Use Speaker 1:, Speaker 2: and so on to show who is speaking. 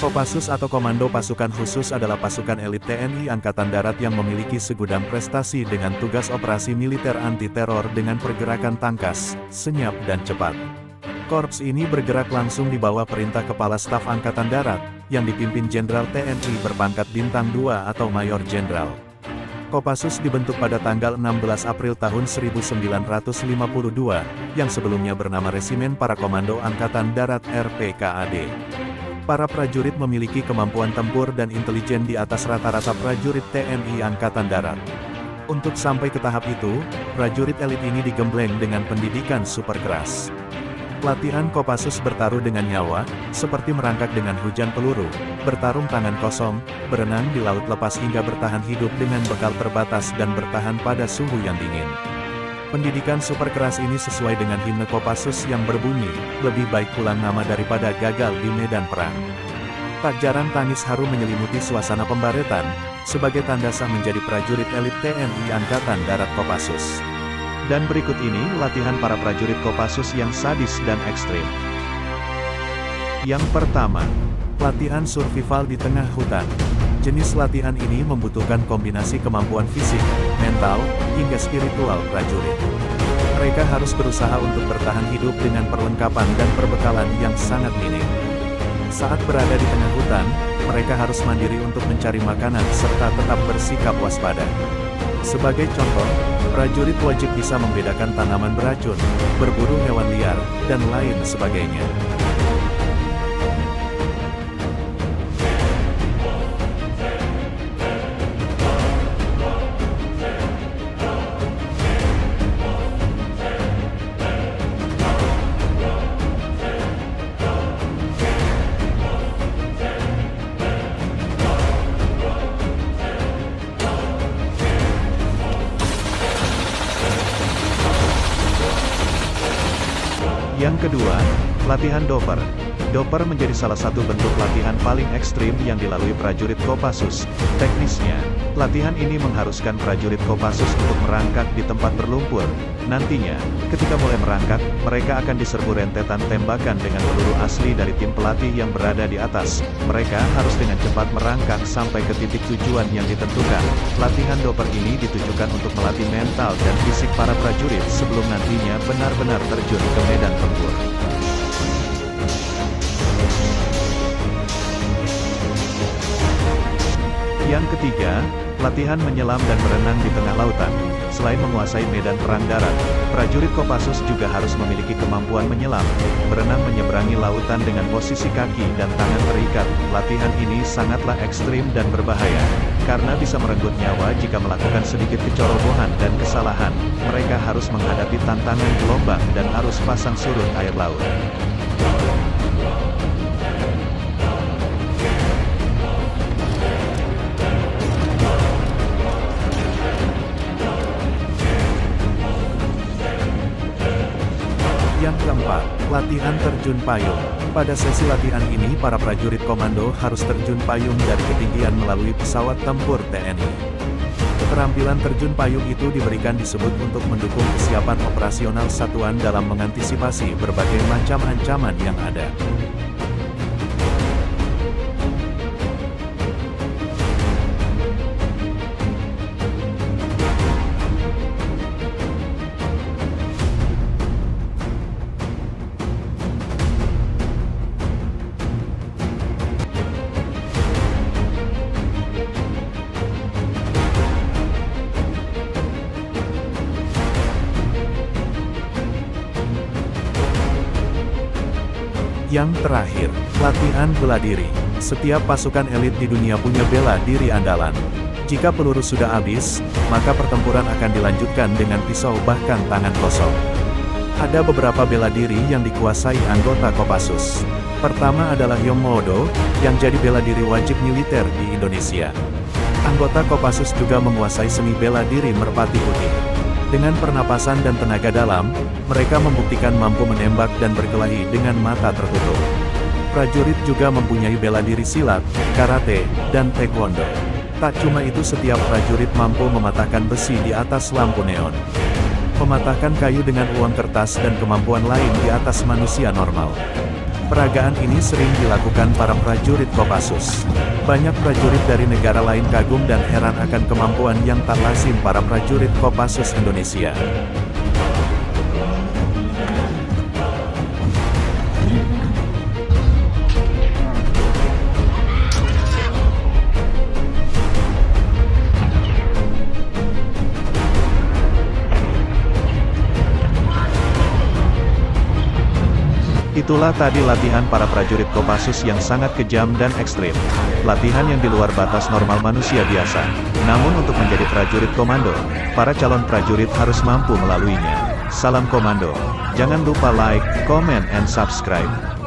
Speaker 1: Kopassus atau Komando Pasukan Khusus adalah pasukan elit TNI Angkatan Darat yang memiliki segudang prestasi dengan tugas operasi militer anti-teror dengan pergerakan tangkas, senyap dan cepat. Korps ini bergerak langsung di bawah perintah Kepala Staf Angkatan Darat, yang dipimpin Jenderal TNI berpangkat Bintang 2 atau Mayor Jenderal. Kopassus dibentuk pada tanggal 16 April tahun 1952, yang sebelumnya bernama Resimen Para Komando Angkatan Darat RPKAD. Para prajurit memiliki kemampuan tempur dan intelijen di atas rata-rata prajurit TNI Angkatan Darat. Untuk sampai ke tahap itu, prajurit elit ini digembleng dengan pendidikan super keras. Latihan Kopassus bertaruh dengan nyawa, seperti merangkak dengan hujan peluru, bertarung tangan kosong, berenang di laut lepas hingga bertahan hidup dengan bekal terbatas dan bertahan pada suhu yang dingin. Pendidikan super keras ini sesuai dengan himne Kopassus yang berbunyi, lebih baik pulang nama daripada gagal di medan perang. Tak jarang tangis haru menyelimuti suasana pembaretan, sebagai tanda sah menjadi prajurit elit TNI Angkatan Darat Kopassus. Dan berikut ini latihan para prajurit Kopassus yang sadis dan ekstrim. Yang pertama, latihan survival di tengah hutan. Jenis latihan ini membutuhkan kombinasi kemampuan fisik, mental, hingga spiritual prajurit. Mereka harus berusaha untuk bertahan hidup dengan perlengkapan dan perbekalan yang sangat minim. Saat berada di tengah hutan, mereka harus mandiri untuk mencari makanan serta tetap bersikap waspada. Sebagai contoh, prajurit wajib bisa membedakan tanaman beracun, berburu hewan liar, dan lain sebagainya. Yang kedua, latihan doper. Doper menjadi salah satu bentuk latihan paling ekstrim yang dilalui prajurit Kopassus. Teknisnya, latihan ini mengharuskan prajurit Kopassus untuk merangkak di tempat berlumpur. Nantinya, ketika mulai merangkak, mereka akan diserbu rentetan tembakan dengan peluru asli dari tim pelatih yang berada di atas. Mereka harus dengan cepat merangkak sampai ke titik tujuan yang ditentukan. Latihan doper ini ditujukan untuk melatih mental dan fisik para prajurit sebelum nantinya benar-benar terjun ke medan tempur. Yang ketiga, latihan menyelam dan berenang di tengah lautan. Selain menguasai medan perang darat, prajurit Kopassus juga harus memiliki kemampuan menyelam, berenang menyeberangi lautan dengan posisi kaki dan tangan terikat. Latihan ini sangatlah ekstrim dan berbahaya, karena bisa merenggut nyawa jika melakukan sedikit kecerobohan dan kesalahan. Mereka harus menghadapi tantangan gelombang dan arus pasang surut air laut. Yang keempat, latihan terjun payung. Pada sesi latihan ini para prajurit komando harus terjun payung dari ketinggian melalui pesawat tempur TNI. Keterampilan terjun payung itu diberikan disebut untuk mendukung kesiapan operasional satuan dalam mengantisipasi berbagai macam ancaman yang ada. Yang terakhir, latihan bela diri. Setiap pasukan elit di dunia punya bela diri andalan. Jika peluru sudah habis, maka pertempuran akan dilanjutkan dengan pisau bahkan tangan kosong. Ada beberapa bela diri yang dikuasai anggota Kopassus. Pertama adalah Yongmodo, yang jadi bela diri wajib militer di Indonesia. Anggota Kopassus juga menguasai seni bela diri merpati putih. Dengan pernapasan dan tenaga dalam, mereka membuktikan mampu menembak dan berkelahi dengan mata tertutup. Prajurit juga mempunyai bela diri silat, karate, dan taekwondo. Tak cuma itu, setiap prajurit mampu mematahkan besi di atas lampu neon, mematahkan kayu dengan uang kertas dan kemampuan lain di atas manusia normal. Peragaan ini sering dilakukan para prajurit Kopassus. Banyak prajurit dari negara lain kagum dan heran akan kemampuan yang tak lazim para prajurit Kopassus Indonesia. Itulah tadi latihan para prajurit Kopassus yang sangat kejam dan ekstrim. Latihan yang di luar batas normal manusia biasa. Namun untuk menjadi prajurit komando, para calon prajurit harus mampu melaluinya. Salam komando. Jangan lupa like, comment, and subscribe.